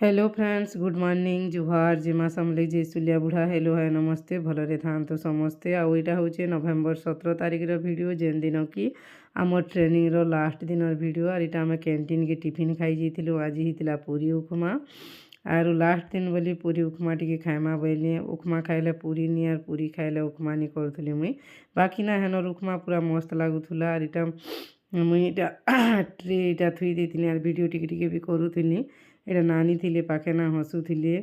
Hello friends, good morning, जुहार, जिमा समले जे सुलिया बुढ़ा hello है नमस्ते भलरे थांतु समस्ते। आउ यहाँ हूँ नवेम्बर 17 तारिखर भिडियो जेन दिन कि आम ट्रेनिंग लास्ट दिन भिडियो। और यहाँ आम कैंटीन के टिफिन खाई जाइलु। आज होता पूरी उपमा आर लास्ट दिन बोली पूरी उपमा टी खाइमा बोली। उपमा खाइले पूरी नी और पूरी खाइले उपमा नी करूली मुई। बाकी ना हेनर उपमा पूरा मस्त लगुला। और यहाँ मुई ट्रे यहाँ थुई देती और भिडियो टिके भी करूली। एटा नानी थिले पाखे ना हसुले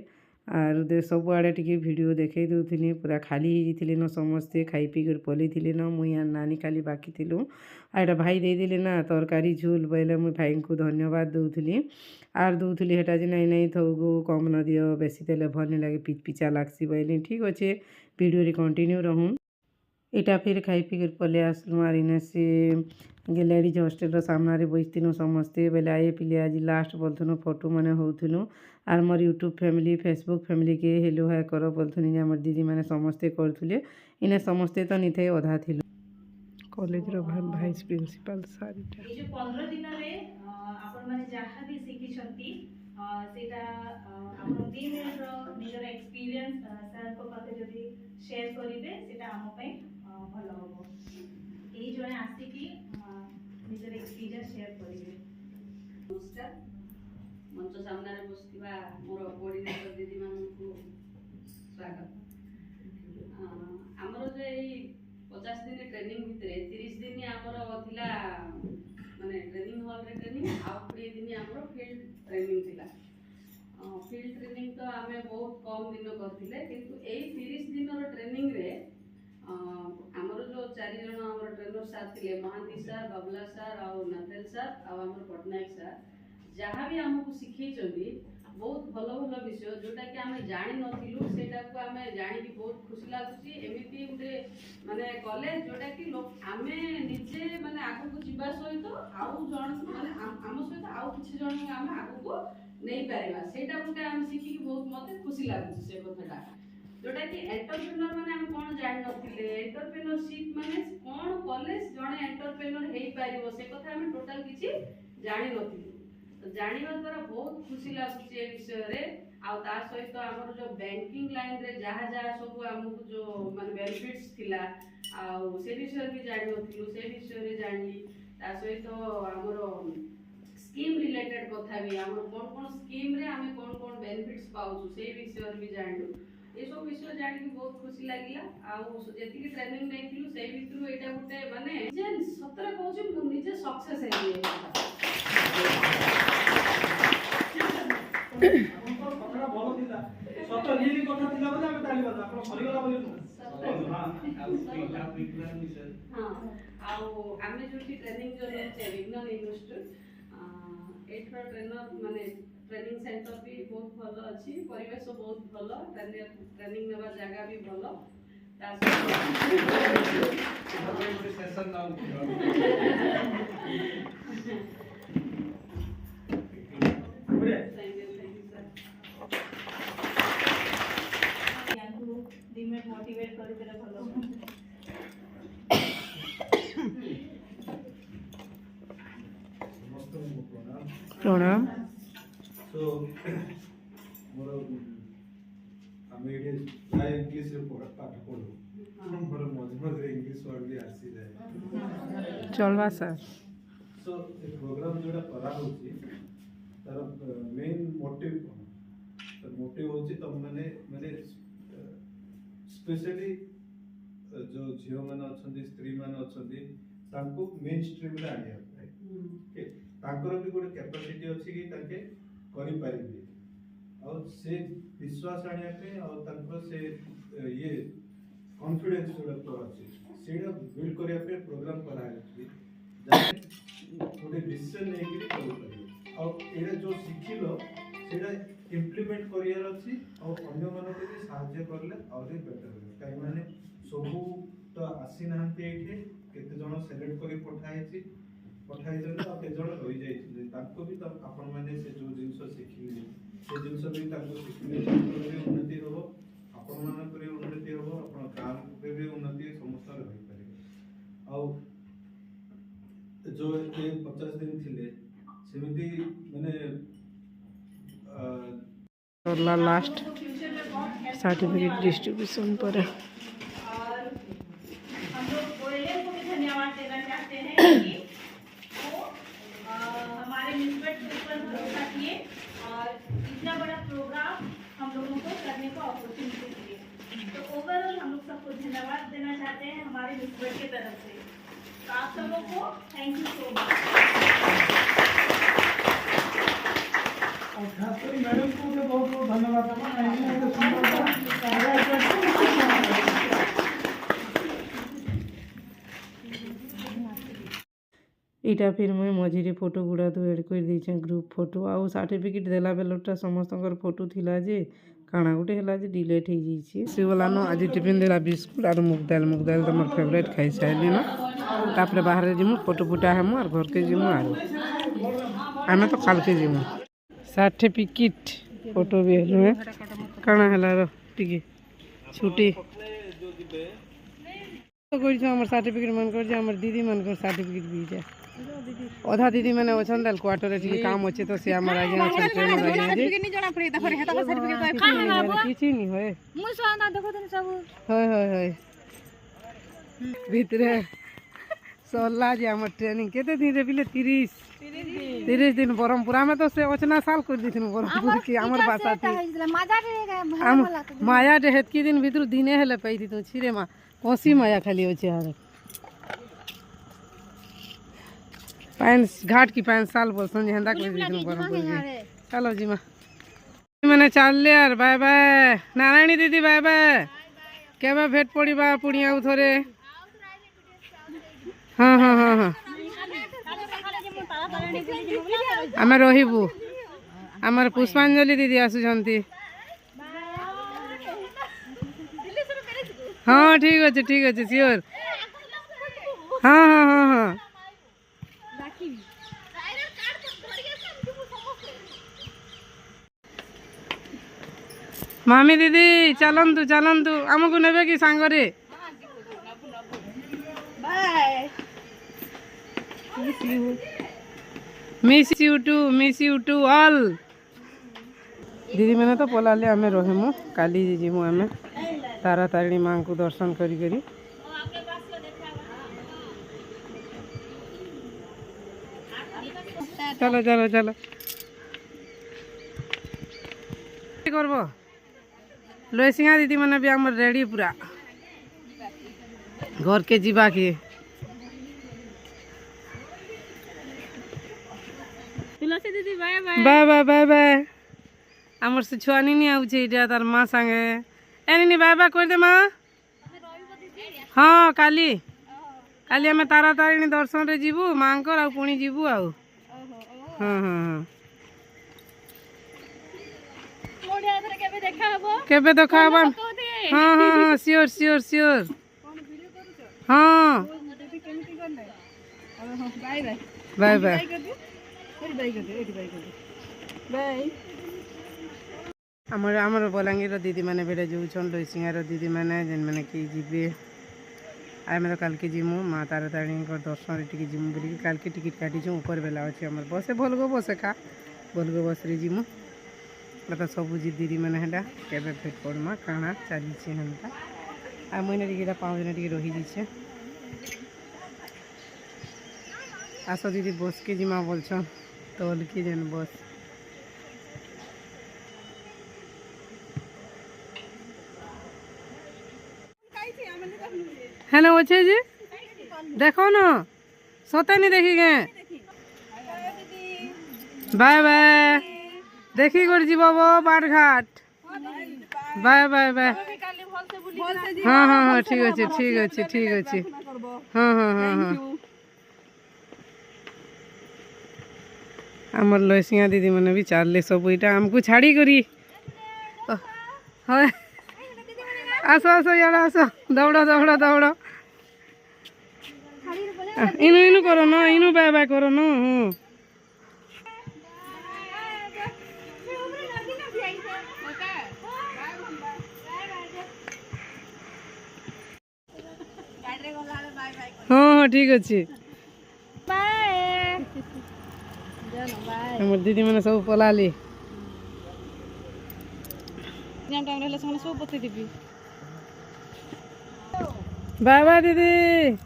आर सबुआड़े टिके भिडियो देखई दूली। पूरा खाली होते न समस्ते खाई पी कर पलि न मुई आर नानी खाली बाकी थिलु। आर भाई देदेले ना तरकारी झोल बोले मुई भाई को धन्यवाद दौली। आर दौली हेटा जे नाई नाई थो गो कम न दियो बेसी देले भल नहीं लगे पिच पिचा लागसी बोली। ठीक अच्छे भिडियो कंटिन्यू रहूँ। इटा फिर खाई पी कर पले आसलु। आर इने से लेडीज हॉस्टेल सामने बसतीनु समस्ते बेले आए पिले। आज लास्ट बोलथुनु फोटो मैंने होथुनु। आर मोर यूट्यूब फैमिली फेसबुक फैमिली के हेलो हाय कर बोलथुनि आम दीदी मैंने समस्ते करुले। इने समस्ते तो नहीं थे अधा थिलु। कॉलेज रो भाइस प्रिंसिपल सारिटा ये जो 15 दिन रे आपण माने जहाँ भी शिखिछंती सेटा आपण 2 मिनिट रो निजर एक्सपीरियंस सर को पाखे जदी शेयर करिवे सेटा हम पई भलो होबो। एही जने आसी कि निजर एक्सपीरियंस शेयर करिवे। नमस्कार। मंच सामने बसुवा मोर कोऑर्डिनेटर दीदी मानू स्वागत। आमर जो 50 दिन ट्रेनिंग भितर 30 दिन आमर थिला माने ट्रेनिंग हॉल रे ट्रेनिंग आ 20 दिन आमर फील्ड ट्रेनिंग थिला। फील्ड ट्रेनिंग तो आमे बहुत कम दिन करथिले किंतु एई 30 दिन रो ट्रेनिंग रे आमर जो 4 जन आमर ट्रेनर साथ थिले महांती सर, बाबला सर और नाथेल सर और आमर पटनायक सर जहाँ भी आमको शिखई बहुत भल भल विषय जोटा कि आम जानी नथिलु सेटा को आम जानी बहुत खुशी लगुच। एमती गोटे माने कॉलेज जोटा कि आमे निजे माने आगु को जीवा सहित आउ जन माने आम सहित आउ किछि जन आम आगु को नहीं पारिबा सेटा गोटे आम शिखि बहुत मते खुशी लगुच। से कथाटा जोटा कि एंटरप्रेन्योर माने आम कोन जानि नथिले एंटरप्रेन्योरशिप माने कोन कॉलेज जने एंटरप्रेन्योर हेई पारिबो से कथा आम टोटल किछि जानि नथिलु। तो जानिबा द्वारा बहुत खुशी लगुच ए विषय रे। आ ता सहित हमर जो बैंकिंग लाइन रे जहा जहा सब हमको जो माने बेनिफिट्स थिला आ से विषय भी जानि नथिलु से विषय रे जानि। ता सहित हमर स्कीम रिलेटेड कथा भी हमर कोन स्कीम रे हमें कोन बेनिफिट्स पाउछु से विषय भी जानिलु। ये सब विषय जानि के बहुत खुशी लागिला। आ जेति के ट्रेनिंग नेथिलु से भितरु एटा गुटे माने जे सतरे कहूछु मु निजे सक्सेस हेली। आमे जो ट्रेनिंग जो विज्ञान यूनिवर्सिटी एठर ट्रेनर माने ट्रेनिंग सेंटर भी बहुत भल अच्छी परिवेश बहुत भल ट्रेनिंग नेबा जगह भी भल। मोटिवेट कर देले भलो प्रणाम। सो मोर आमे एटे प्राय इंग्लिश रे पाठ पढू मोर मजे मजे इंग्लिश वर्ड भी आसी जाए चलवा सर। सो ए प्रोग्राम जोड़ा करा होची तार मेन मोटिव कोन तो मोटिव होची तुम माने माने स्पेशली जो झियो मान अछंदी स्त्री मान अछंदी तांको मेन स्ट्रीम रे आनिया के तांकर भी गोटे कैपेसिटी अछि कि ताके करि पारिबे और से विश्वास आनिया पे और तांको से ये कॉन्फिडेंस जोड़ा तो अछि सेडा बिल्ड करिया पे प्रोग्राम करा है जाने गोटे डिसीजन नै कि करि पारिबे और एरा जो सिखिलो सेडा इम्प्लीमेंट करियर अछि और अन्य मानको भी सहायता करले और बेटर हो काई माने सबु तो आसी नाहंते एठी केते जण सेलेक्ट करी पठाई छि पठाई जण आ के जण रहि जाई छि ताको भी तो आपण माने से जो जिंस सिखिले से जिंस भी ताको सिखिले भी उन्नति हो आपण मान करे उन्नति हो आपण काम पे भी उन्नति समस्त रहि पारे। और जो ये 50 दिन थिले सेमिति माने सरला लास्ट फ्यूचर में बहुत हेल्प सर्टिफिकेट डिस्ट्रीब्यूशन पर और हम लोग गोयले को भी धन्यवाद देना चाहते हैं कि वो हमारे मिसबट के ऊपर भरोसा किए और इतना बड़ा प्रोग्राम हम लोगों को करने को अपॉर्चुनिटी दिए। तो ओवरऑल हम लोग सबको धन्यवाद देना चाहते हैं हमारे मिसबट की तरफ से। तो आप सबों को थैंक यू सो मच। और खास कर मैडम को तो बहुत बहुत धन्यवाद इटा फिर मुई मझिरे फोटो गुड़ा तो एड कर देछे ग्रुप फोटो आउ सर्टिफिकेट देला बेलटा समस्तकर फोटो थिला जे काଣା गुटे हला जे डिलीट हो जाइए से वाला न आज टिफिन देला बिस्कुट और मुग दाल तो मोर फेवरेट खाई साइली न तापर बाहर जिमु फोटो फुटा हेमु और घर के जिमु आरो आमे तो काल के जिमु सर्टिफिकेट फोटो भी हेलु काଣା हला रो टिके छुट्टी तो कोइ हमर सर्टिफिकेट मन कर जे हमर दीदी मन कर सर्टिफिकेट भी जा अधा दीदी मैंने ओछन दाल क्वार्टर रे काम अच्छे तो से हमर आगे अच्छा ट्रेन में आगे सर्टिफिकेट नहीं जाना पड़े त फिर हेता सर्टिफिकेट का किछि नहीं होय मुई सोना देखो तने सब होय होय होय भीतरे सोला जे हमर ट्रेनिंग केते दिन रे बिले 30 दिन बरमपुरा में तो से ओछना साल कर दिथिन बरमपुर की हमर भाषा थी मजा रे माया जे हेतकी दिन भीतर दिने हेले पैदी तू छिरे मा कोसी माया खाली होचे आरे पान घाट की 5 साल बोल संजे हंदा कर दिथिन बरमपुर की चलो जी मां मैंने चल ले यार बाय बाय नारायणी दीदी बाय बाय केबे भेट पड़ीबा पुणिया उथरे हाँ हाँ हाँ हाँ आम रहीबू आमर पुष्पांजलि दीदी आसुचंती हाँ ठीक अच्छे सियोर हाँ हाँ हाँ हाँ मामी दीदी चलंतु आमको नेबे कि सांगरे मिस यू टू ऑल दीदी मैंने तो पलाले आमे रहमु काली जीमु आमे तारा तारिणी माँ को दर्शन करी करी चलो चलो चलो करब लसिंगा दीदी मैंने भी आम रेडी पूरा घर के जीवा के दीदी bye bye bye bye bye bye आमर से छुआनी नहीं आउछे इटा तार माँ संगे एनी बाय बाय कर दे माँ हाँ काली काली आम तारा तारिणी दर्शन रे जीवु माँ को पुणी जीवु आउ हाँ हाँ हाँ केबे देखा हबा हाँ हाँ हाँ सियोर सियोर सियोर हाँ बाय बाय आमर आमर बलांगीर दीदी मैंने बेटा जाऊन लसिंगार दीदी मैंने जेन मैंने कि जीवे आम तो काल के जीमु माँ तारा तारिणी दर्शन टिके जीमु बोल काल के टिकट काटिचु ऊपर बेला अच्छे आम बसे भलगो बसे का भलगो बस रे जीमु तो सबू जी दीदी मैंने हेला केबे भेट पड़मा काଣା चली हेन्ता आ मैंने टिके पाँच दिन टिके रही जाइए आस दीदी बस के जिमा बोलछन तोल के जेन बस है ना अच्छे जी देखो ना सोते नहीं देखी गए बाय बाय देखी कर जीव बाट घाट बाय बाय बाय हाँ हाँ हाँ ठीक अच्छे ठीक अच्छे ठीक अच्छे हाँ हाँ हाँ हाँ आमर लसिंगा दीदी मैंने भी चाले सब इटा आमको छाड़ी करी हाँ आसो आसो यार आसो दौड़ दौड़ दौड़ इनु इनु करो न इनु बाय बाय करो न हाँ हाँ ठीक अच्छे हमर दीदी मैंने सब पलाली एग्जाम टाइम रहले समय सब बतै दिबी बाय बाय दीदी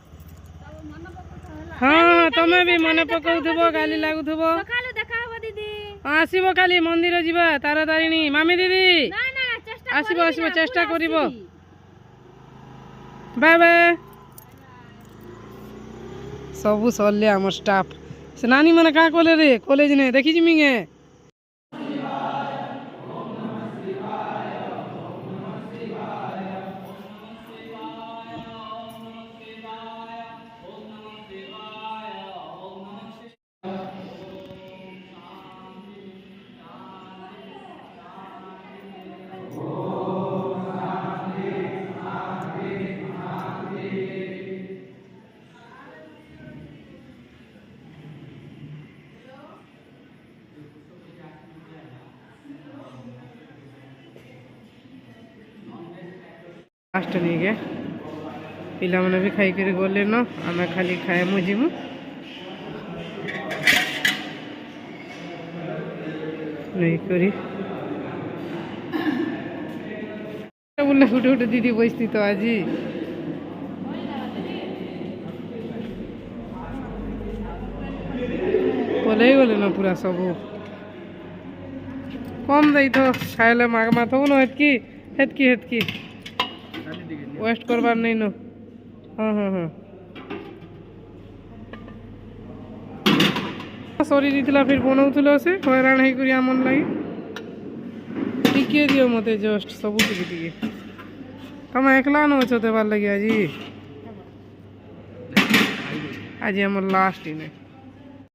हाँ तमे भी मन पकाउथबो गाली लागुथबो सकाळु देखा हो दीदी आसीबो काली मंदिर जिबा तारातारिणी मामी दीदी ना ना चेष्टा आसीबो आसीबो चेष्टा करिबो बाय बाय सबु सरले हमर स्टाफ से नानी मन का कोले रे कॉलेज ने देखि जिमिगे लास्ट नहीं गए पिला मैंने भी खाई कर गले न आम खाली खाए मुझीमु नहीं करी बोले गोटे गोटे दीदी बसती तो आज पलै गले न पूरा सब कम दई तो खाए मागमा थो न हेतकी हेतकी हेतकी वेस्ट करबार नहीं न हाँ हाँ हाँ सरी दी फिर बनाऊल से हैरान होकर आमन लगे टिके दियो मत जस्ट सब टिके तुम एकला न अच्छे देवार लगे आज आज आम लास्ट इन